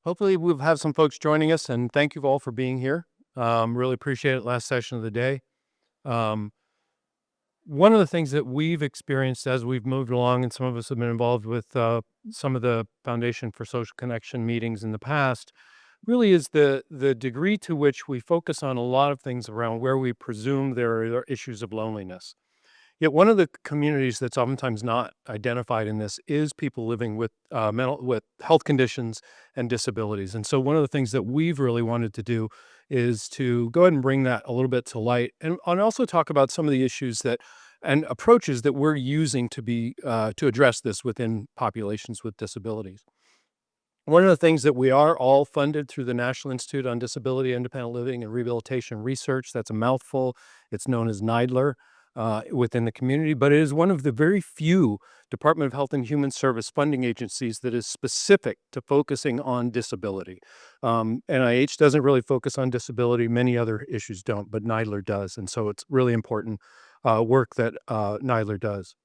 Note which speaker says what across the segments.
Speaker 1: Hopefully we'll have some folks joining us, and thank you all for being here. Really appreciate it. Last session of the day. Um, One of the things that we've experienced as we've moved along, and some of us have been involved with some of the Foundation for Social Connection meetings in the past, really is the degree to which we focus on a lot of things around where we presume there are issues of loneliness. Yet one of the communities that's oftentimes not identified in this is people living with with health conditions and disabilities. And so one of the things that we've really wanted to do is to go ahead and bring that a little bit to light, and also talk about some of the issues that and approaches that we're using to address this within populations with disabilities. One of the things that we are all funded through the National Institute on Disability, Independent Living, and Rehabilitation Research. That's a mouthful. It's known as NIDLR within the community, but it is one of the very few Department of Health and Human Service funding agencies that is specific to focusing on disability. NIH doesn't really focus on disability. Many other issues don't, but NIDLR does. And so it's really important work that NIDLR does.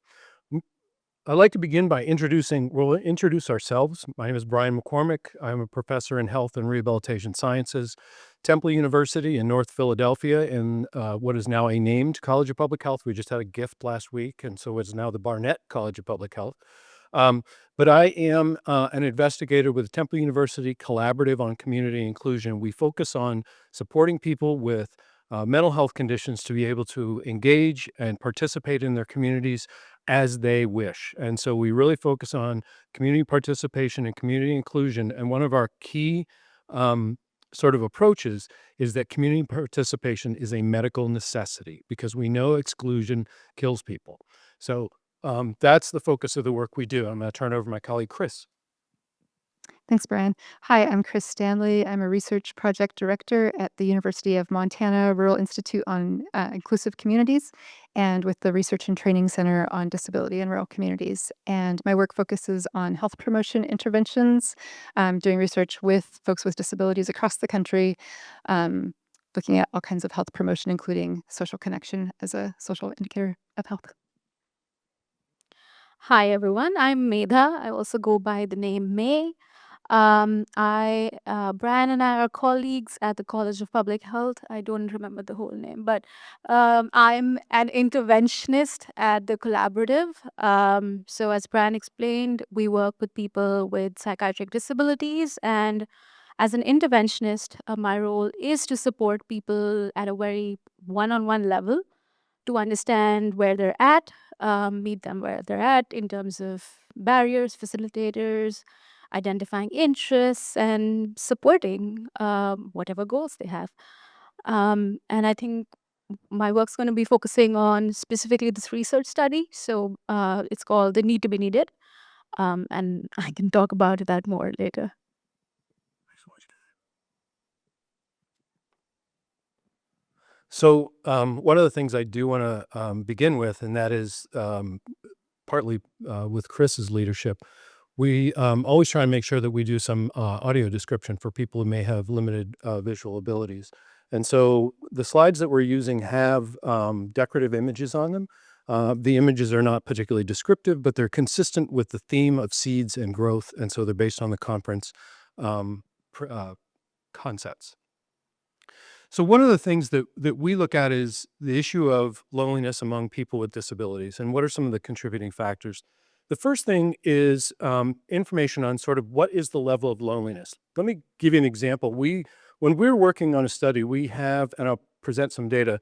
Speaker 1: I'd like to begin by we'll introduce ourselves. My name is Brian McCormick. I'm a professor in health and rehabilitation sciences, Temple University in North Philadelphia, in what is now a named College of Public Health. We just had a gift last week, and so it's now the Barnett College of Public Health. But I am an investigator with Temple University Collaborative on Community Inclusion. We focus on supporting people with mental health conditions to be able to engage and participate in their communities as they wish. And so we really focus on community participation and community inclusion. And one of our key sort of approaches is that community participation is a medical necessity because we know exclusion kills people. So that's the focus of the work we do. I'm going to turn it over to my colleague, Chris.
Speaker 2: Thanks, Brian. Hi, I'm Chris Stanley. I'm a research project director at the University of Montana Rural Institute on Inclusive Communities and with the Research and Training Center on Disability in Rural Communities. And my work focuses on health promotion interventions, doing research with folks with disabilities across the country, looking at all kinds of health promotion, including social connection as a social indicator of health.
Speaker 3: Hi everyone, I'm Medha. I also go by the name May. Brian and I are colleagues at the College of Public Health. I don't remember the whole name, but I'm an interventionist at the collaborative. So as Brian explained, we work with people with psychiatric disabilities, and as an interventionist, my role is to support people at a very one-on-one level to understand where they're at, meet them where they're at in terms of barriers, facilitators, identifying interests, and supporting whatever goals they have. And I think my work's going to be focusing on specifically this research study. So it's called The Need to Be Needed. And I can talk about that more later.
Speaker 1: So one of the things I do want to begin with, and that is partly with Chris's leadership, we always try and make sure that we do some audio description for people who may have limited visual abilities. And so the slides that we're using have decorative images on them. The images are not particularly descriptive, but they're consistent with the theme of seeds and growth. And so they're based on the conference concepts. So one of the things that we look at is the issue of loneliness among people with disabilities, and what are some of the contributing factors. The first thing is information on sort of what is the level of loneliness. Let me give you an example. When we're working on a study, we have, and I'll present some data,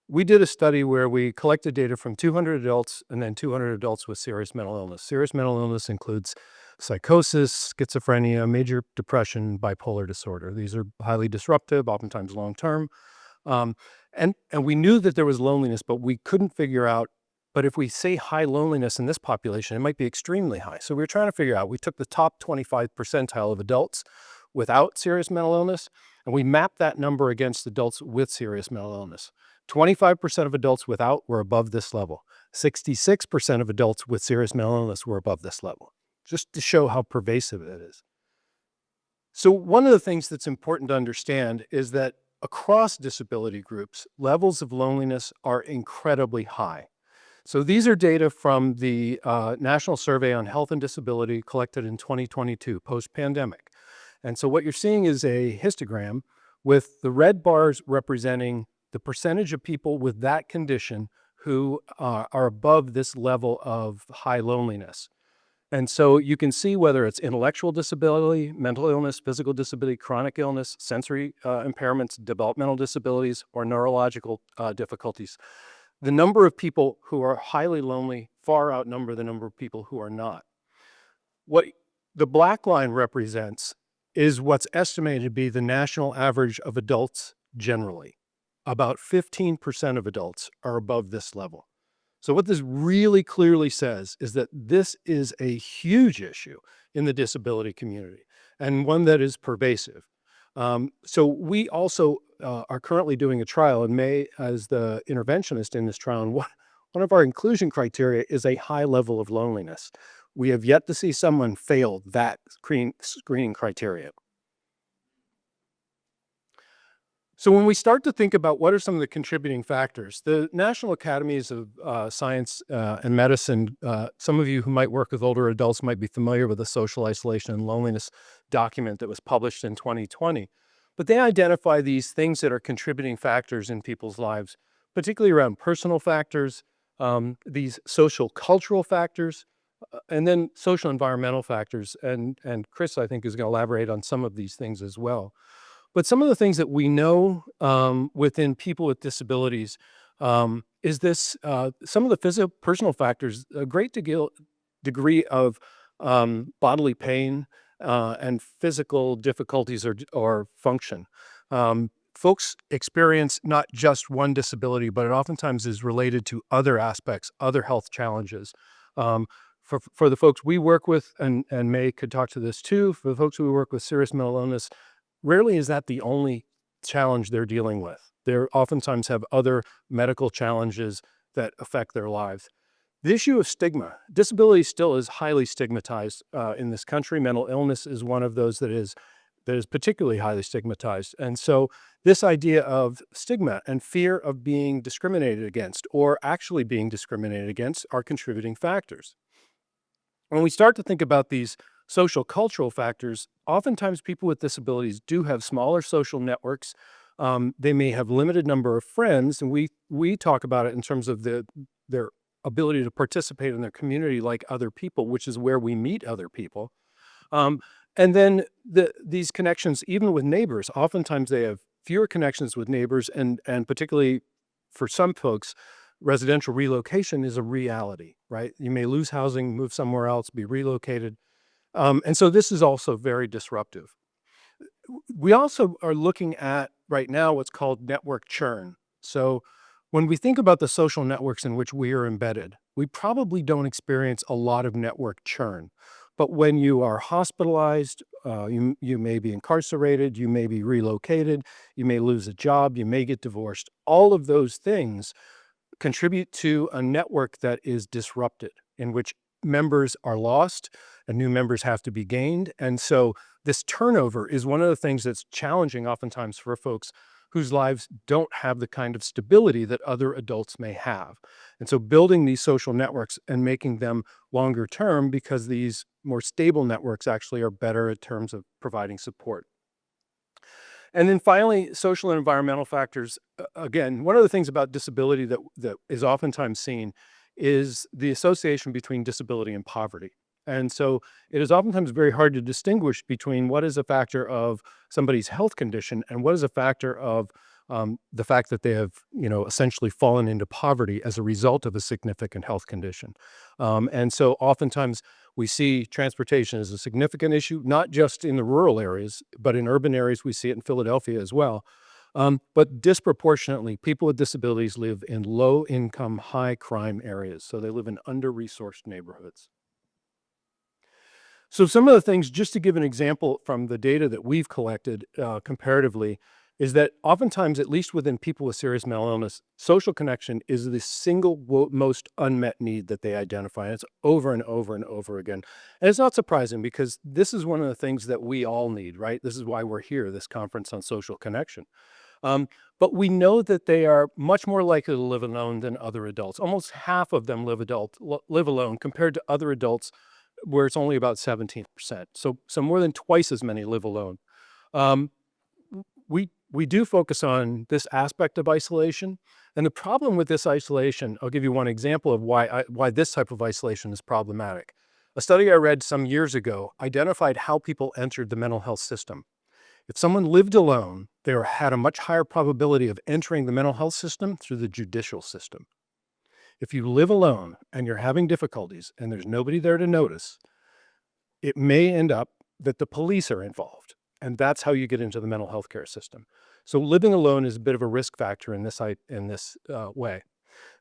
Speaker 1: we did a study where we collected data from 200 adults and then 200 adults with serious mental illness. Serious mental illness includes psychosis, schizophrenia, major depression, bipolar disorder. These are highly disruptive, oftentimes long-term. And we knew that there was loneliness, but we couldn't figure out, but if we say high loneliness in this population, it might be extremely high. So we were trying to figure out, we took the top 25 percentile of adults without serious mental illness, and we mapped that number against adults with serious mental illness. 25% of adults without were above this level. 66% of adults with serious mental illness were above this level, just to show how pervasive it is. So one of the things that's important to understand is that across disability groups, levels of loneliness are incredibly high. So these are data from the National Survey on Health and Disability collected in 2022, post-pandemic. And so what you're seeing is a histogram with the red bars representing the percentage of people with that condition who are above this level of high loneliness. And so you can see whether it's intellectual disability, mental illness, physical disability, chronic illness, sensory impairments, developmental disabilities, or neurological difficulties. The number of people who are highly lonely far outnumber the number of people who are not. What the black line represents is what's estimated to be the national average of adults generally. About 15% of adults are above this level. So what this really clearly says is that this is a huge issue in the disability community and one that is pervasive. So we also are currently doing a trial, and May, as the interventionist in this trial, and one of our inclusion criteria is a high level of loneliness. We have yet to see someone fail that screening criteria. So when we start to think about what are some of the contributing factors, the National Academies of Science and Medicine, some of you who might work with older adults might be familiar with the Social Isolation and Loneliness document that was published in 2020. But they identify these things that are contributing factors in people's lives, particularly around personal factors, these social cultural factors, and then social environmental factors. And Chris, I think, is going to elaborate on some of these things as well. But some of the things that we know within people with disabilities is this, some of the personal factors, a great degree of bodily pain and physical difficulties or function. Folks experience not just one disability, but it oftentimes is related to other aspects, other health challenges. For the folks we work with, and May could talk to this too, for the folks who we work with serious mental illness, rarely is that the only challenge they're dealing with. They oftentimes have other medical challenges that affect their lives. The issue of stigma. Disability still is highly stigmatized in this country. Mental illness is one of those that is particularly highly stigmatized. And so this idea of stigma and fear of being discriminated against or actually being discriminated against are contributing factors. When we start to think about these social cultural factors, oftentimes people with disabilities do have smaller social networks. They may have limited number of friends, and we talk about it in terms of their ability to participate in their community like other people, which is where we meet other people. And then these connections, even with neighbors, oftentimes they have fewer connections with neighbors, and particularly for some folks, residential relocation is a reality, right? You may lose housing, move somewhere else, be relocated. And so this is also very disruptive. We also are looking at right now what's called network churn. So when we think about the social networks in which we are embedded, we probably don't experience a lot of network churn. But when you are hospitalized, you may be incarcerated, you may be relocated, you may lose a job, you may get divorced. All of those things contribute to a network that is disrupted, in which members are lost and new members have to be gained. And so this turnover is one of the things that's challenging oftentimes for folks whose lives don't have the kind of stability that other adults may have. And so building these social networks and making them longer term, because these more stable networks actually are better in terms of providing support. And then finally, social and environmental factors. Again, one of the things about disability that is oftentimes seen is the association between disability and poverty. And so it is oftentimes very hard to distinguish between what is a factor of somebody's health condition and what is a factor of the fact that they have, essentially fallen into poverty as a result of a significant health condition. And so oftentimes we see transportation as a significant issue, not just in the rural areas, but in urban areas. We see it in Philadelphia as well. But disproportionately, people with disabilities live in low-income, high-crime areas. So they live in under-resourced neighborhoods. So some of the things, just to give an example from the data that we've collected comparatively, is that oftentimes, at least within people with serious mental illness, social connection is the single most unmet need that they identify. And it's over and over and over again. And it's not surprising, because this is one of the things that we all need, right? This is why we're here, this conference on social connection. But we know that they are much more likely to live alone than other adults. Almost half of them live alone compared to other adults where it's only about 17%. So more than twice as many live alone. Um, we do focus on this aspect of isolation, and the problem with this isolation, I'll give you one example of why this type of isolation is problematic. A study I read some years ago identified how people entered the mental health system. If someone lived alone, they had a much higher probability of entering the mental health system through the judicial system. If you live alone and you're having difficulties and there's nobody there to notice, it may end up that the police are involved. And that's how you get into the mental health care system. So living alone is a bit of a risk factor in this way.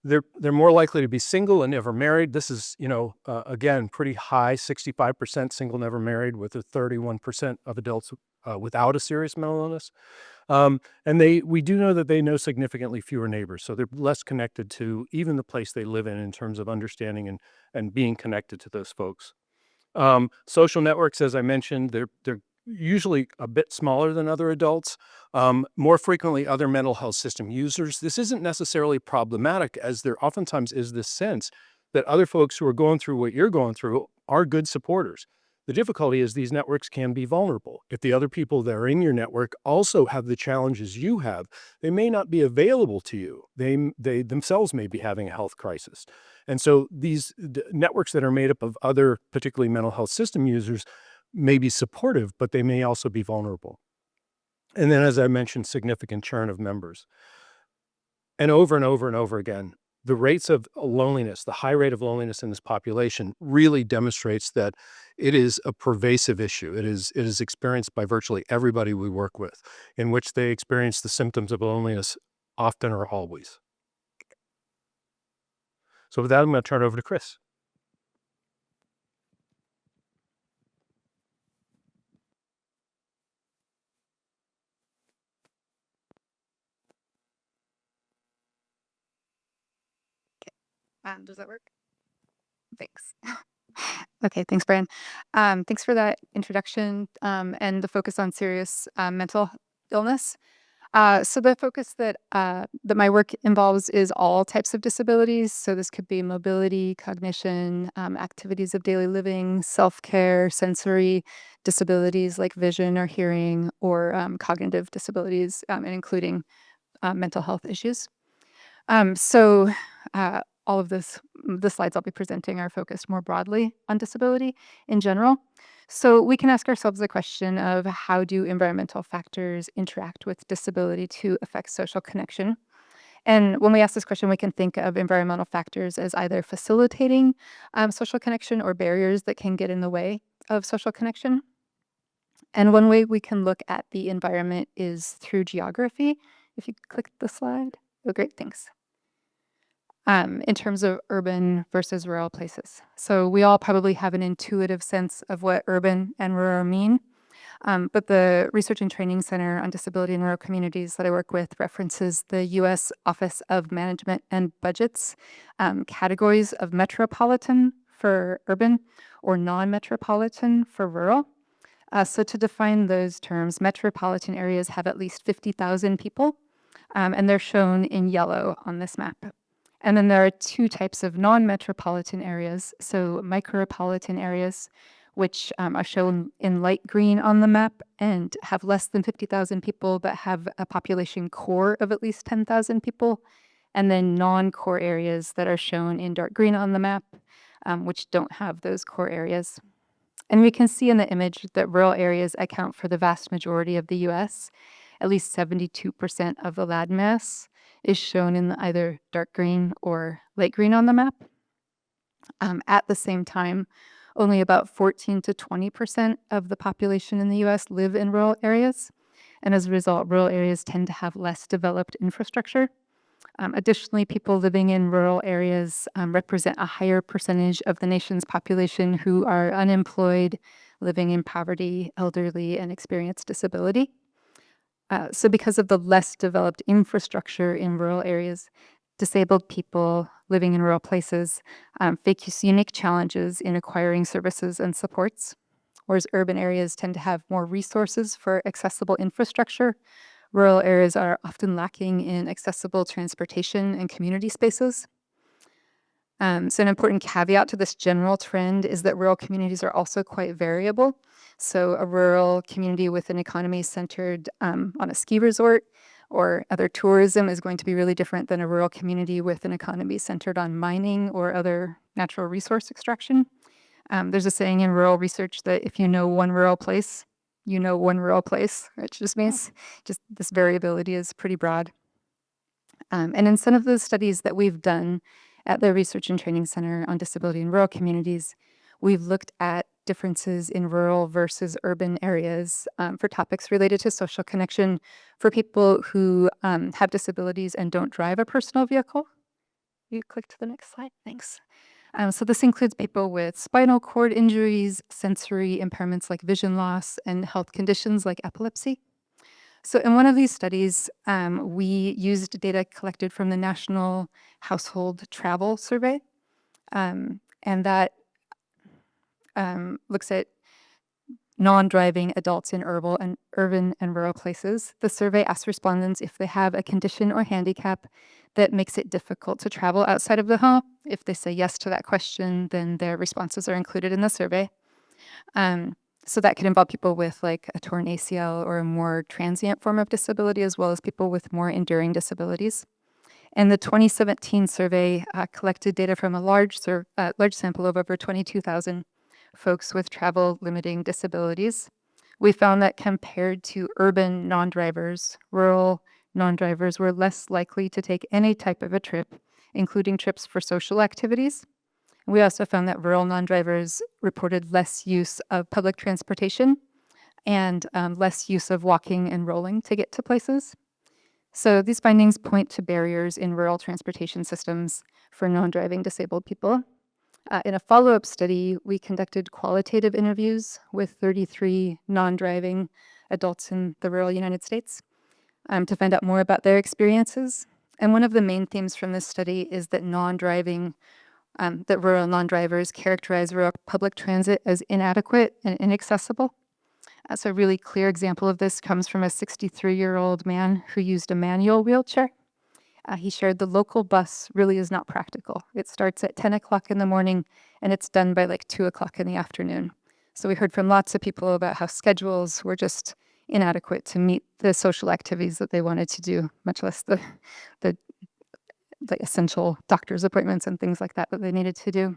Speaker 1: They're more likely to be single and never married. This is, again, pretty high, 65% single, never married, with a 31% of adults without a serious mental illness. And we do know that they know significantly fewer neighbors, so they're less connected to even the place they live in terms of understanding and being connected to those folks. Social networks, as I mentioned, they're usually a bit smaller than other adults, more frequently other mental health system users. This isn't necessarily problematic, as there oftentimes is this sense that other folks who are going through what you're going through are good supporters. The difficulty is these networks can be vulnerable. If the other people that are in your network also have the challenges you have, they may not be available to you. They themselves may be having a health crisis. And so these networks that are made up of other, particularly mental health system users, may be supportive, but they may also be vulnerable. And then, as I mentioned, significant churn of members. And over and over and over again, the rates of loneliness, the high rate of loneliness in this population really demonstrates that it is a pervasive issue. It is experienced by virtually everybody we work with, in which they experience the symptoms of loneliness often or always. So with that, I'm going to turn it over to Chris.
Speaker 2: Does that work? Thanks. Okay, thanks, Brian. Thanks for that introduction and the focus on serious mental illness. So the focus that my work involves is all types of disabilities. So this could be mobility, cognition, activities of daily living, self-care, sensory disabilities like vision or hearing, or cognitive disabilities, and including mental health issues. So all of the slides I'll be presenting are focused more broadly on disability in general. So we can ask ourselves the question of, how do environmental factors interact with disability to affect social connection? And when we ask this question, we can think of environmental factors as either facilitating social connection or barriers that can get in the way of social connection. And one way we can look at the environment is through geography. If you click the slide. Oh, great, thanks. In terms of urban versus rural places. So we all probably have an intuitive sense of what urban and rural mean. But the Research and Training Center on Disability in Rural Communities that I work with references the U.S. Office of Management and Budget's categories of metropolitan for urban or non-metropolitan for rural. So to define those terms, metropolitan areas have at least 50,000 people, and they're shown in yellow on this map. And then there are two types of non-metropolitan areas. So micropolitan areas, which are shown in light green on the map and have less than 50,000 people, but have a population core of at least 10,000 people. And then non-core areas that are shown in dark green on the map, which don't have those core areas. And we can see in the image that rural areas account for the vast majority of the US. At least 72% of the landmass is shown in either dark green or light green on the map. At the same time, only about 14 to 20% of the population in the US live in rural areas. And as a result, rural areas tend to have less developed infrastructure. Additionally, people living in rural areas represent a higher percentage of the nation's population who are unemployed, living in poverty, elderly, and experience disability. So because of the less developed infrastructure in rural areas, disabled people living in rural places face unique challenges in acquiring services and supports, whereas urban areas tend to have more resources for accessible infrastructure. Rural areas are often lacking in accessible transportation and community spaces. So an important caveat to this general trend is that rural communities are also quite variable. So a rural community with an economy centered on a ski resort or other tourism is going to be really different than a rural community with an economy centered on mining or other natural resource extraction. There's a saying in rural research that if you know one rural place, you know one rural place, which just means just this variability is pretty broad. And in some of the studies that we've done at the Research and Training Center on Disability in Rural Communities, we've looked at differences in rural versus urban areas for topics related to social connection for people who have disabilities and don't drive a personal vehicle. You click to the next slide, thanks. So this includes people with spinal cord injuries, sensory impairments like vision loss, and health conditions like epilepsy. So in one of these studies, we used data collected from the National Household Travel Survey, and that looks at non-driving adults in urban and rural places. The survey asks respondents if they have a condition or handicap that makes it difficult to travel outside of the home. If they say yes to that question, then their responses are included in the survey. So that could involve people with like a torn ACL or a more transient form of disability, as well as people with more enduring disabilities. And the 2017 survey collected data from a large sample of over 22,000 folks with travel limiting disabilities. We found that compared to urban non-drivers, rural non-drivers were less likely to take any type of a trip, including trips for social activities. We also found that rural non-drivers reported less use of public transportation and less use of walking and rolling to get to places. So these findings point to barriers in rural transportation systems for non-driving disabled people. In a follow-up study, we conducted qualitative interviews with 33 non-driving adults in the rural United States to find out more about their experiences. And one of the main themes from this study is that rural non-drivers characterize rural public transit as inadequate and inaccessible. So a really clear example of this comes from a 63-year-old man who used a manual wheelchair. He shared the local bus really is not practical. It starts at 10 o'clock in the morning and it's done by like 2 o'clock in the afternoon. So we heard from lots of people about how schedules were just inadequate to meet the social activities that they wanted to do, much less the essential doctor's appointments and things like that they needed to do.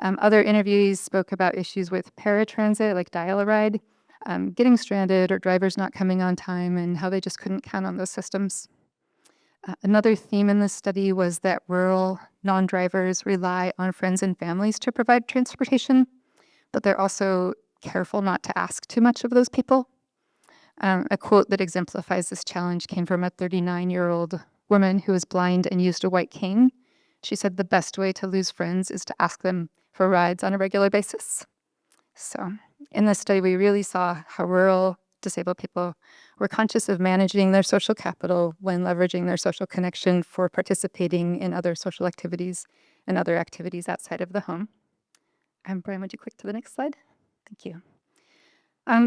Speaker 2: Other interviewees spoke about issues with paratransit, like dial-a-ride, getting stranded or drivers not coming on time and how they just couldn't count on those systems. Another theme in this study was that rural non-drivers rely on friends and families to provide transportation, but they're also careful not to ask too much of those people. A quote that exemplifies this challenge came from a 39-year-old woman who was blind and used a white cane. She said the best way to lose friends is to ask them for rides on a regular basis. So in this study, we really saw how rural disabled people were conscious of managing their social capital when leveraging their social connection for participating in other social activities and other activities outside of the home. Brian, would you click to the next slide? Thank you.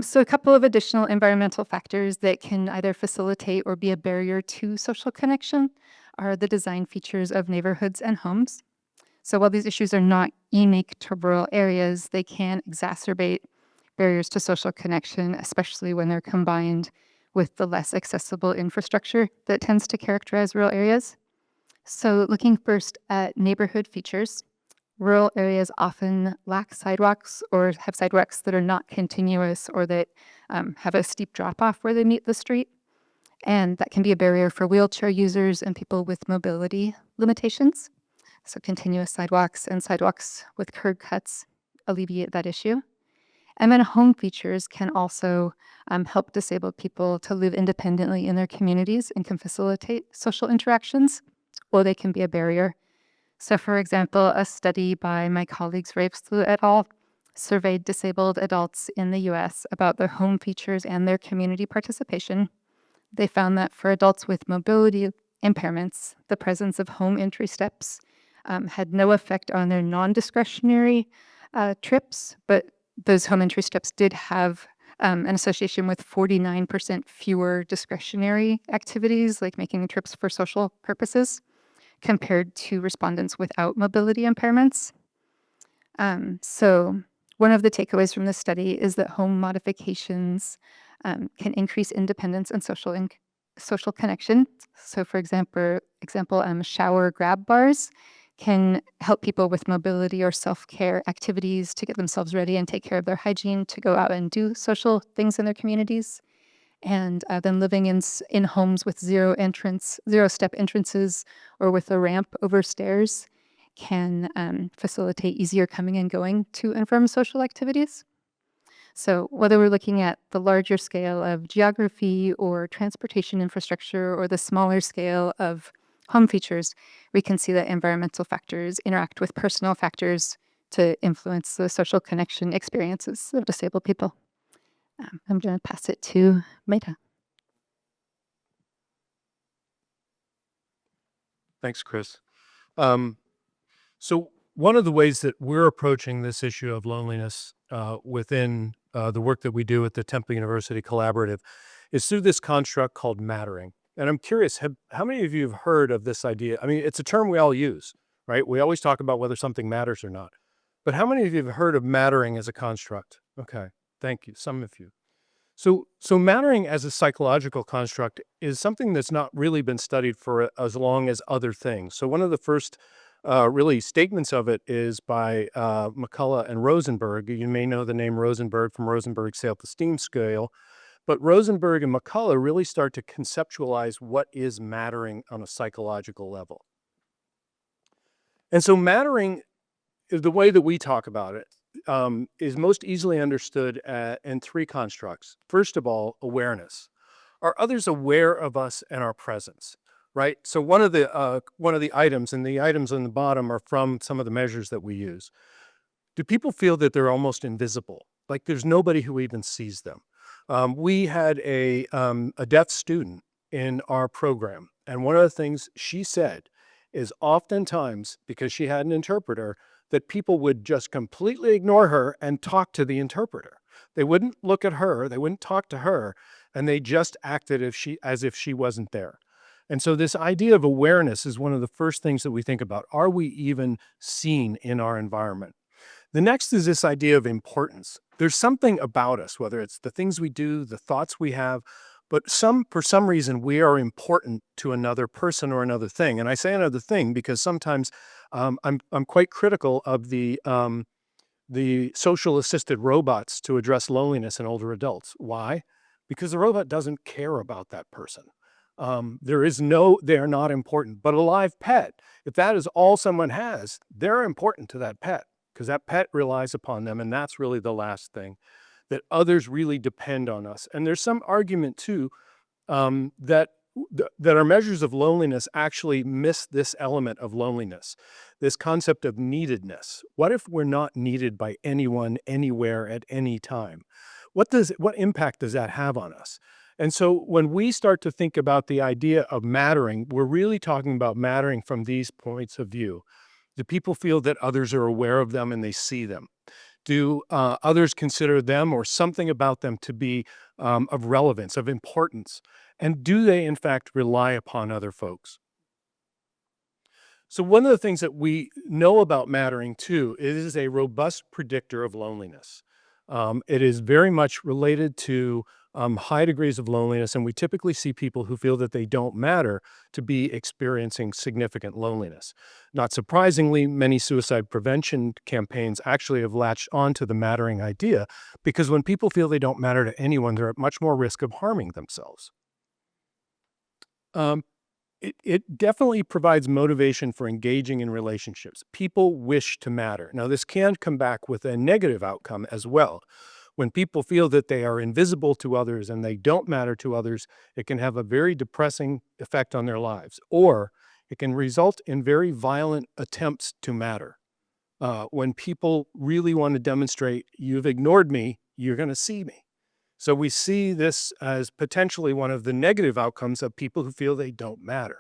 Speaker 2: So a couple of additional environmental factors that can either facilitate or be a barrier to social connection are the design features of neighborhoods and homes. So while these issues are not unique to rural areas, they can exacerbate barriers to social connection, especially when they're combined with the less accessible infrastructure that tends to characterize rural areas. So looking first at neighborhood features, rural areas often lack sidewalks or have sidewalks that are not continuous or that have a steep drop-off where they meet the street. And that can be a barrier for wheelchair users and people with mobility limitations. So continuous sidewalks and sidewalks with curb cuts alleviate that issue. And then home features can also help disabled people to live independently in their communities and can facilitate social interactions, or they can be a barrier. So for example, a study by my colleagues Raveslu et al. Surveyed disabled adults in the US about their home features and their community participation. They found that for adults with mobility impairments, the presence of home entry steps had no effect on their non-discretionary trips, but those home entry steps did have an association with 49% fewer discretionary activities, like making trips for social purposes. compared to respondents without mobility impairments. So one of the takeaways from this study is that home modifications can increase independence and social connection. So, for example, shower grab bars can help people with mobility or self-care activities to get themselves ready and take care of their hygiene to go out and do social things in their communities. And then living in homes with zero-step entrances or with a ramp over stairs can facilitate easier coming and going to and from social activities. So whether we're looking at the larger scale of geography or transportation infrastructure or the smaller scale of home features, we can see that environmental factors interact with personal factors to influence the social connection experiences of disabled people. I'm going to pass it to Meta.
Speaker 1: Thanks, Chris. So one of the ways that we're approaching this issue of loneliness within the work that we do at the Temple University Collaborative is through this construct called mattering. And I'm curious, how many of you have heard of this idea? I mean, it's a term we all use, right? We always talk about whether something matters or not. But how many of you have heard of mattering as a construct? Okay, thank you. Some of you. So mattering as a psychological construct is something that's not really been studied for as long as other things. So one of the first really statements of it is by McCullough and Rosenberg. You may know the name Rosenberg from Rosenberg's self-esteem scale, but Rosenberg and McCullough really start to conceptualize what is mattering on a psychological level. And so mattering, the way that we talk about it, is most easily understood in three constructs. First of all, awareness. Are others aware of us and our presence? Right. So one of the items, and the items on the bottom are from some of the measures that we use. Do people feel that they're almost invisible? Like there's nobody who even sees them. We had a deaf student in our program, and one of the things she said is oftentimes, because she had an interpreter, that people would just completely ignore her and talk to the interpreter. They wouldn't look at her, they wouldn't talk to her, and they just acted as if she wasn't there. And so this idea of awareness is one of the first things that we think about. Are we even seen in our environment? The next is this idea of importance. There's something about us, whether it's the things we do, the thoughts we have, but for some reason we are important to another person or another thing. And I say another thing because sometimes I'm quite critical of the social assisted robots to address loneliness in older adults. Why? Because the robot doesn't care about that person. They are not important. But a live pet, if that is all someone has, they're important to that pet because that pet relies upon them. And that's really the last thing, that others really depend on us. And there's some argument too that our measures of loneliness actually miss this element of loneliness, this concept of neededness. What if we're not needed by anyone, anywhere, at any time? What impact does that have on us? And so when we start to think about the idea of mattering, we're really talking about mattering from these points of view. Do people feel that others are aware of them and they see them? Do others consider them or something about them to be of relevance, of importance? And do they, in fact, rely upon other folks? So one of the things that we know about mattering, too, it is a robust predictor of loneliness. It is very much related to high degrees of loneliness, and we typically see people who feel that they don't matter to be experiencing significant loneliness. Not surprisingly, many suicide prevention campaigns actually have latched onto the mattering idea, because when people feel they don't matter to anyone, they're at much more risk of harming themselves. It definitely provides motivation for engaging in relationships. People wish to matter. Now, this can come back with a negative outcome as well. When people feel that they are invisible to others and they don't matter to others, it can have a very depressing effect on their lives, or it can result in very violent attempts to matter. When people really want to demonstrate, you've ignored me, you're going to see me. So we see this as potentially one of the negative outcomes of people who feel they don't matter.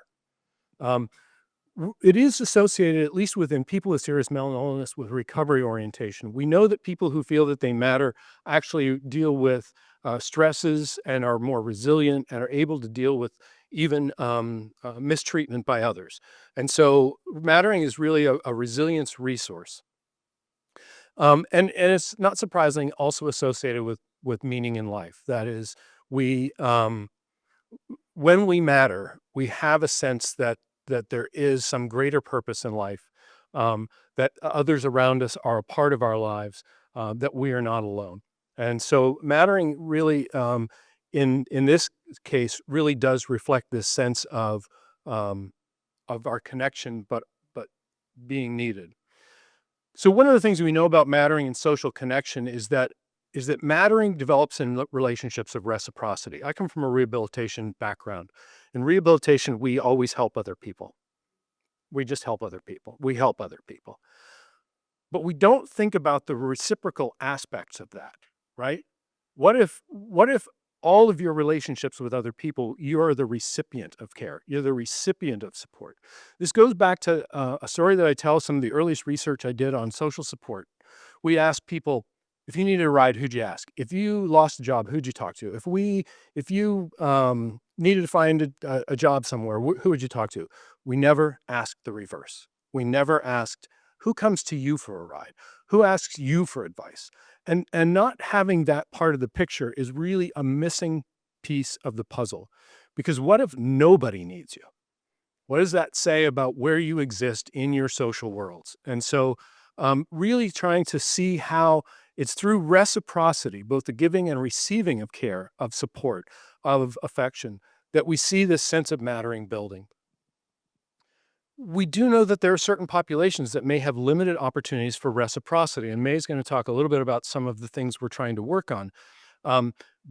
Speaker 1: It is associated, at least within people with serious mental illness, with recovery orientation. We know that people who feel that they matter actually deal with stresses and are more resilient and are able to deal with even mistreatment by others. And so mattering is really a resilience resource. And it's not surprising, also associated with meaning in life. That is, we when we matter, we have a sense that there is some greater purpose in life, that others around us are a part of our lives, that we are not alone. And so, mattering really, in this case, really does reflect this sense of our connection, but being needed. So one of the things we know about mattering and social connection is that mattering develops in relationships of reciprocity. I come from a rehabilitation background. In rehabilitation, we always help other people. We just help other people. We help other people. But we don't think about the reciprocal aspects of that, right? What if all of your relationships with other people, you are the recipient of care. You're the recipient of support. This goes back to a story that I tell, some of the earliest research I did on social support. We asked people, if you needed a ride, who'd you ask? If you lost a job, who'd you talk to? If you needed to find a job somewhere, who would you talk to? We never asked the reverse. We never asked, who comes to you for a ride? Who asks you for advice? And not having that part of the picture is really a missing piece of the puzzle. Because what if nobody needs you? What does that say about where you exist in your social worlds? And so, really trying to see how it's through reciprocity, both the giving and receiving of care, of support, of affection, that we see this sense of mattering building. We do know that there are certain populations that may have limited opportunities for reciprocity, and May's going to talk a little bit about some of the things we're trying to work on.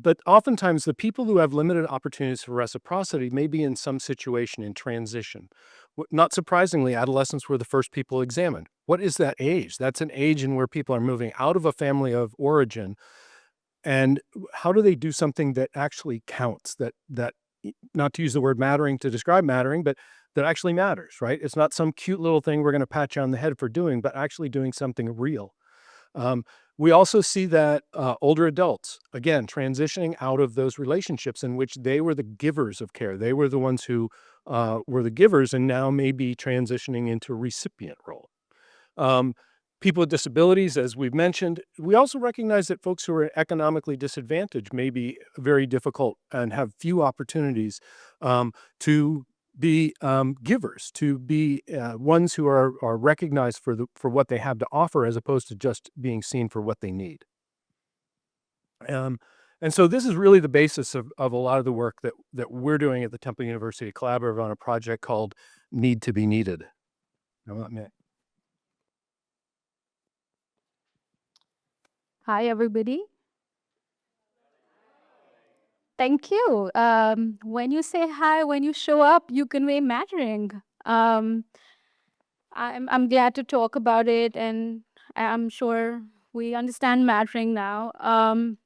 Speaker 1: But oftentimes, the people who have limited opportunities for reciprocity may be in some situation in transition. Not surprisingly, adolescents were the first people examined. What is that age? That's an age in where people are moving out of a family of origin. And how do they do something that actually counts? Not to use the word mattering to describe mattering, but that actually matters, right? It's not some cute little thing we're going to pat you on the head for doing, but actually doing something real. Um, we also see that older adults, again, transitioning out of those relationships in which they were the givers of care. They were the ones who were the givers and now may be transitioning into recipient role. Um, People with disabilities, as we've mentioned, we also recognize that folks who are economically disadvantaged may be very difficult and have few opportunities to be givers, to be ones who are recognized for what they have to offer, as opposed to just being seen for what they need. Um, and so this is really the basis of a lot of the work that we're doing at the Temple University Collaborative on a project called Need to be Needed.
Speaker 3: Hi, everybody. Thank you. When you say hi, when you show up, you convey mattering. I'm glad to talk about it, and I'm sure we understand mattering now. I'm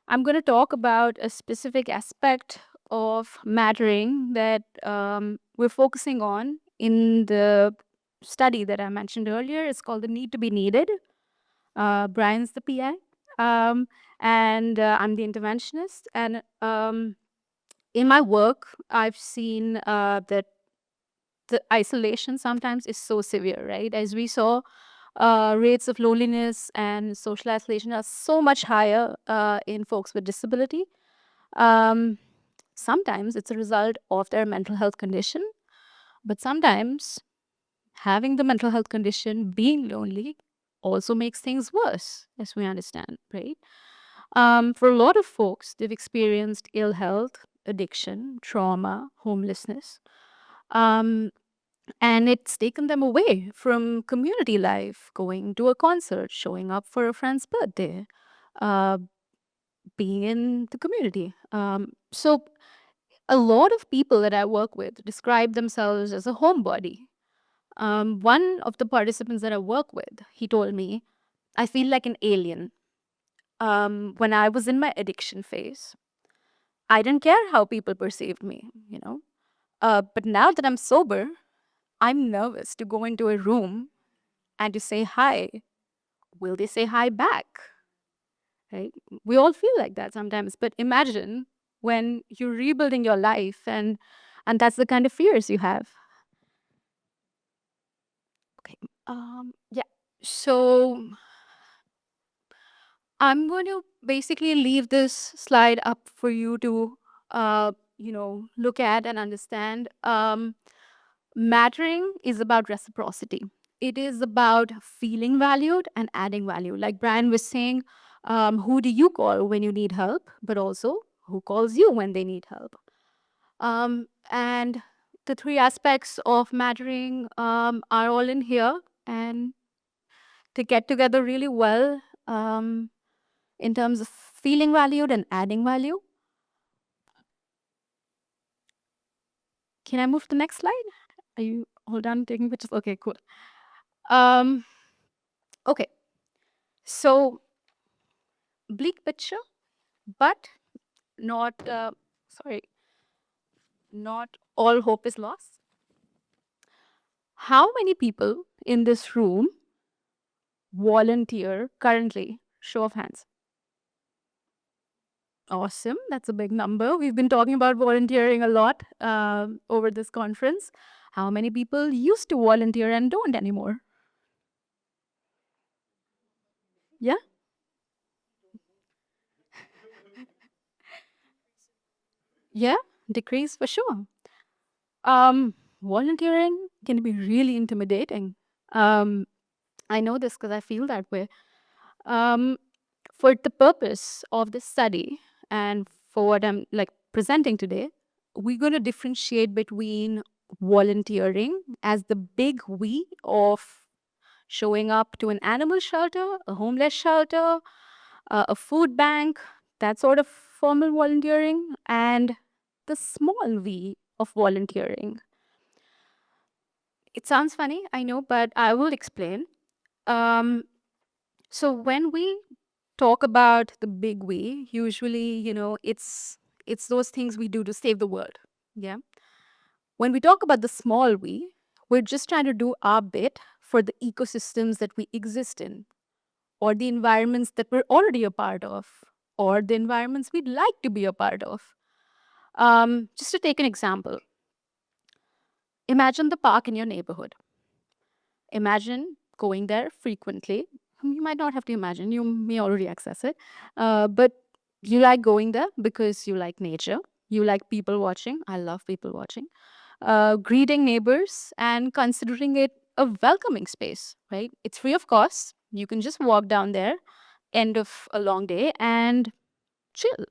Speaker 3: going to talk about a specific aspect of mattering that we're focusing on in the study that I mentioned earlier. It's called the Need to be Needed. Brian's the PI, and I'm the interventionist. And in my work, I've seen that the isolation sometimes is so severe, right? As we saw, rates of loneliness and social isolation are so much higher in folks with disability. Um, Sometimes it's a result of their mental health condition, but sometimes having the mental health condition, being lonely, also makes things worse, as we understand, right? For a lot of folks, they've experienced ill health, addiction, trauma, homelessness. Um, and it's taken them away from community life, going to a concert, showing up for a friend's birthday, uh, being in the community. So a lot of people that I work with describe themselves as a homebody. One of the participants that I work with, he told me, I feel like an alien. When I was in my addiction phase, I didn't care how people perceived me, you know. But now that I'm sober, I'm nervous to go into a room and to say hi. Will they say hi back? Right? We all feel like that sometimes. But imagine when you're rebuilding your life and And that's the kind of fears you have. Okay. Yeah. So I'm going to basically leave this slide up for you to, look at and understand. Mattering is about reciprocity. It is about feeling valued and adding value. Like Brian was saying, who do you call when you need help, but also who calls you when they need help? And the three aspects of mattering are all in here. And to get together really well in terms of feeling valued and adding value. Can I move to the next slide? Are you all done taking pictures? Okay, cool. Okay, so bleak picture, but not, not all hope is lost. How many people in this room volunteer currently? Show of hands. Awesome, that's a big number. We've been talking about volunteering a lot over this conference. How many people used to volunteer and don't anymore? Yeah? Yeah, decrease for sure. Volunteering can be really intimidating. I know this because I feel that way. Um, for the purpose of this study and for what I'm like presenting today, we're going to differentiate between volunteering as the big we of showing up to an animal shelter, a homeless shelter, a food bank, that sort of formal volunteering, and the small v of volunteering. It sounds funny, I know, but I will explain. So when we talk about the big we, usually, it's those things we do to save the world. Yeah. When we talk about the small we, we're just trying to do our bit for the ecosystems that we exist in, or the environments that we're already a part of, or the environments we'd like to be a part of. Just to take an example, imagine the park in your neighborhood. Imagine going there frequently. You might not have to imagine, you may already access it. But you like going there because you like nature, you like people watching. I love people watching. Greeting neighbors and considering it a welcoming space, right? It's free of cost. You can just walk down there, end of a long day, and chill.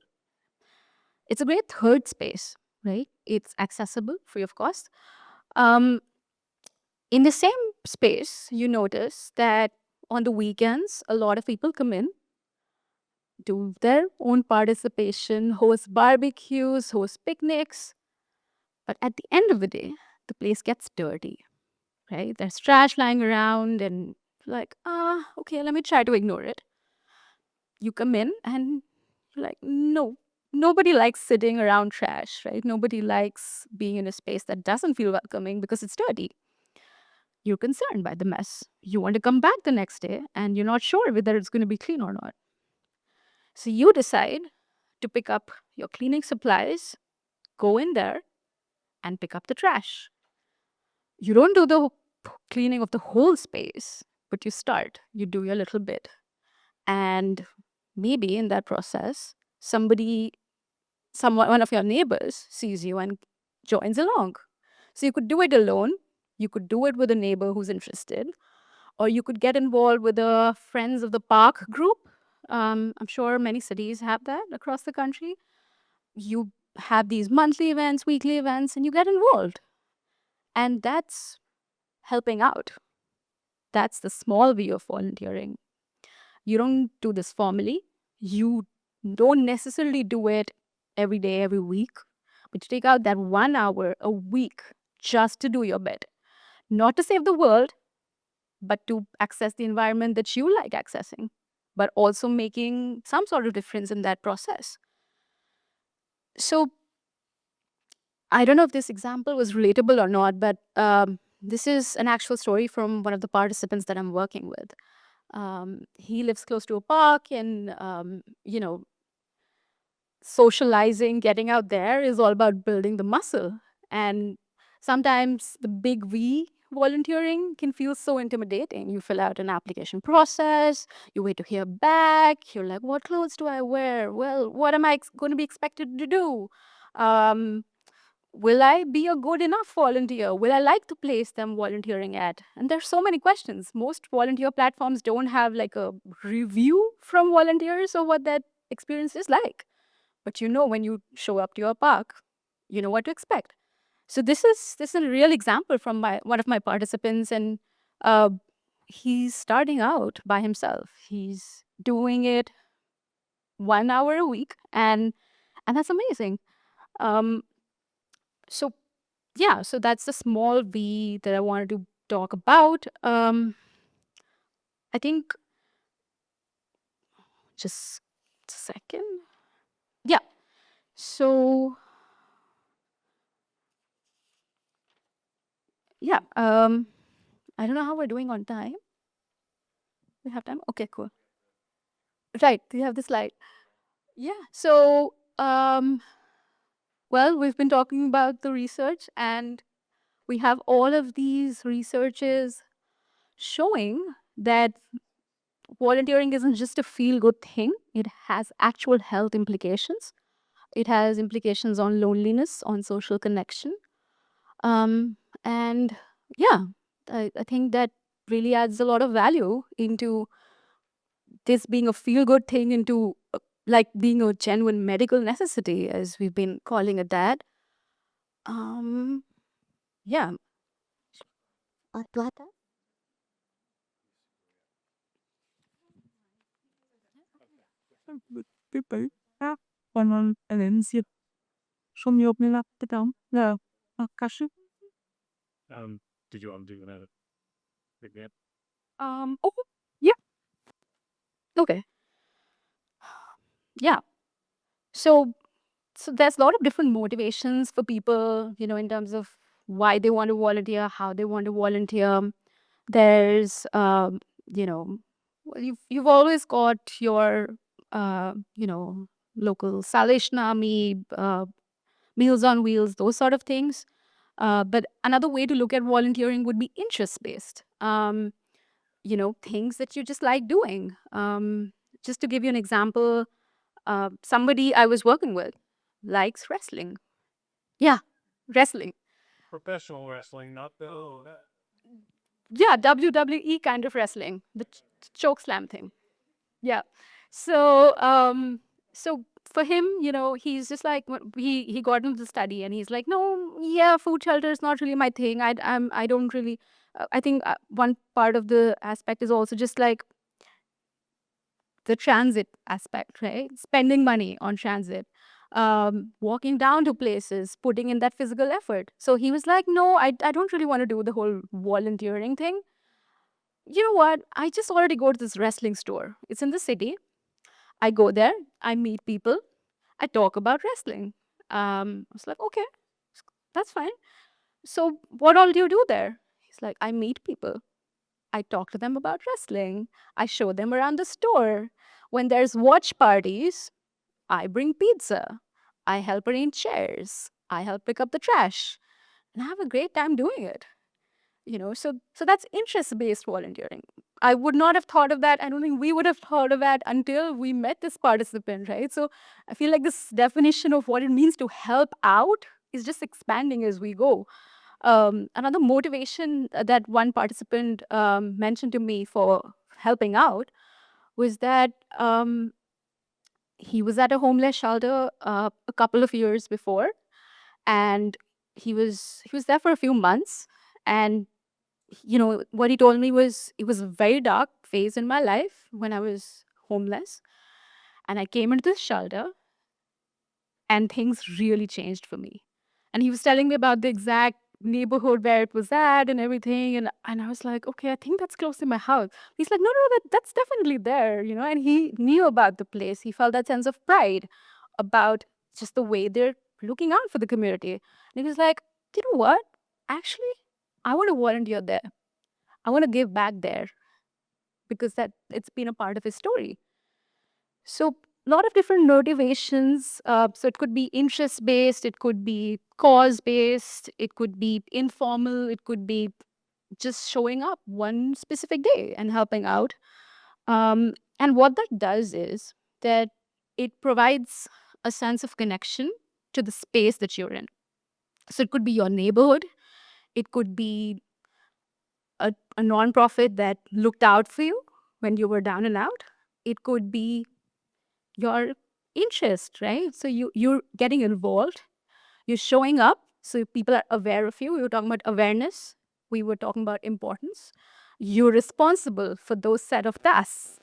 Speaker 3: It's a great third space, right? It's accessible, free of cost. Um, in the same space, you notice that on the weekends, a lot of people come in, do their own participation, host barbecues, host picnics. But at the end of the day, the place gets dirty, right? There's trash lying around, and like, okay, let me try to ignore it. You come in and you're like, no, nobody likes sitting around trash, right? Nobody likes being in a space that doesn't feel welcoming because it's dirty. You're concerned by the mess. You want to come back the next day and you're not sure whether it's going to be clean or not. So you decide to pick up your cleaning supplies, go in there, and pick up the trash. You don't do the cleaning of the whole space, but you start, you do your little bit. And maybe in that process, one of your neighbors sees you and joins along. So you could do it alone, you could do it with a neighbor who's interested, or you could get involved with the Friends of the Park group. I'm sure many cities have that across the country. You have these monthly events, weekly events, and you get involved. And that's helping out. That's the small view of volunteering. You don't do this formally. You don't necessarily do it every day, every week, but you take out that 1 hour a week just to do your bit. Not to save the world, but to access the environment that you like accessing, but also making some sort of difference in that process. So I don't know if this example was relatable or not, but this is an actual story from one of the participants that I'm working with. He lives close to a park, and socializing, getting out there is all about building the muscle. And sometimes the big V volunteering can feel so intimidating. You fill out an application process, you wait to hear back, you're like, what clothes do I wear? Well, what am I going to be expected to do? Um, will I be a good enough volunteer? Will I like the place that I'm volunteering at? And there's so many questions. Most volunteer platforms don't have like a review from volunteers of what that experience is like. But when you show up to your park, you know what to expect. So this is a real example from one of my participants, and uh, he's starting out by himself. He's doing it 1 hour a week, and that's amazing. Um, so yeah, so that's the small V that I wanted to talk about. I think just a second. Yeah. So yeah. I don't know how we're doing on time. We have time. Okay, cool. Right. Do you have the slide? Yeah. So well, we've been talking about the research, and we have all of these researches showing that volunteering isn't just a feel good thing, it has actual health implications. It has implications on loneliness, on social connection. And yeah, I think that really adds a lot of value into this being a feel good thing, into like being a genuine medical necessity, as we've been calling it that. Um, yeah. Do I have time?
Speaker 4: People pendant analysiert schon mir open up the down. No, Kashi.
Speaker 1: Did you want to do another?
Speaker 3: Oh, yeah. Okay. Yeah. So there's a lot of different motivations for people, in terms of why they want to volunteer, how they want to volunteer. There's well, you've always got your local Salvation Army, Meals on Wheels, those sort of things. But another way to look at volunteering would be interest based. Things that you just like doing. Just to give you an example, somebody I was working with likes wrestling. Yeah, wrestling.
Speaker 1: Professional wrestling, not the.
Speaker 3: Yeah, WWE kind of wrestling, the choke slam thing. Yeah. So for him, he's just like he got into the study, and he's like, no, yeah, food shelter is not really my thing. I don't really. I think one part of the aspect is also just like the transit aspect, right? Spending money on transit, walking down to places, putting in that physical effort. So he was like, no, I don't really want to do the whole volunteering thing. You know what? I just already go to this wrestling store. It's in the city. I go there, I meet people, I talk about wrestling. I was like, okay, that's fine. So what all do you do there? He's like, I meet people. I talk to them about wrestling. I show them around the store. When there's watch parties, I bring pizza. I help arrange chairs. I help pick up the trash. And I have a great time doing it. So that's interest-based volunteering. I would not have thought of that. I don't think we would have thought of that until we met this participant, right? So I feel like this definition of what it means to help out is just expanding as we go. Another motivation that one participant mentioned to me for helping out was that he was at a homeless shelter a couple of years before, and he was there for a few months. And what he told me was it was a very dark phase in my life when I was homeless, and I came into this shelter, and things really changed for me. And he was telling me about the exact neighborhood where it was at and everything, and I was like, okay, I think that's close to my house. He's like, no, no, that's definitely there, and he knew about the place. He felt that sense of pride about just the way they're looking out for the community. And he was like, you know what, actually, I want to volunteer there. I want to give back there, because that it's been a part of his story. So lot of different motivations. So it could be interest-based, it could be cause-based, it could be informal, it could be just showing up one specific day and helping out. And what that does is that it provides a sense of connection to the space that you're in. So it could be your neighborhood, it could be a nonprofit that looked out for you when you were down and out. It could be your interest, right? So you're getting involved, you're showing up, so people are aware of you. We were talking about awareness, we were talking about importance. You're responsible for those set of tasks,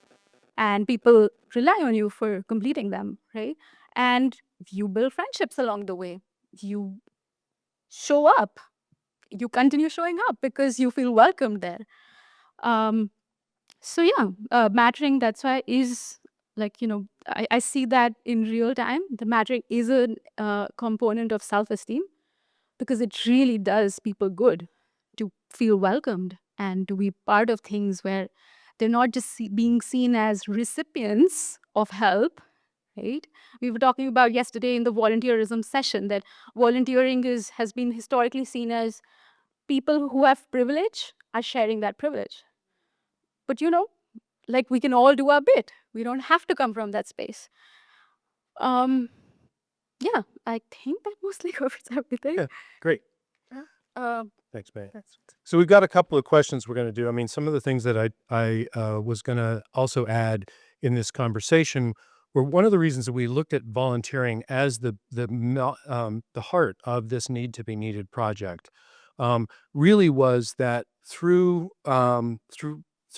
Speaker 3: and people rely on you for completing them, right? And you build friendships along the way. You show up, you continue showing up because you feel welcomed there. Um, so yeah, mattering, that's why is like, I see that in real time. The mattering is a component of self-esteem, because it really does people good to feel welcomed and to be part of things where they're not just being seen as recipients of help, right? We were talking about yesterday in the volunteerism session that volunteering has been historically seen as people who have privilege are sharing that privilege. But like, we can all do our bit. We don't have to come from that space. Yeah, I think that mostly covers everything.
Speaker 1: Yeah, great.
Speaker 3: Um,
Speaker 1: Thanks, man.
Speaker 3: that's
Speaker 1: So we've got a couple of questions we're going to do. I mean, some of the things that I was going to also add in this conversation were one of the reasons that we looked at volunteering as the heart of this Need to Be Needed project. Really was that through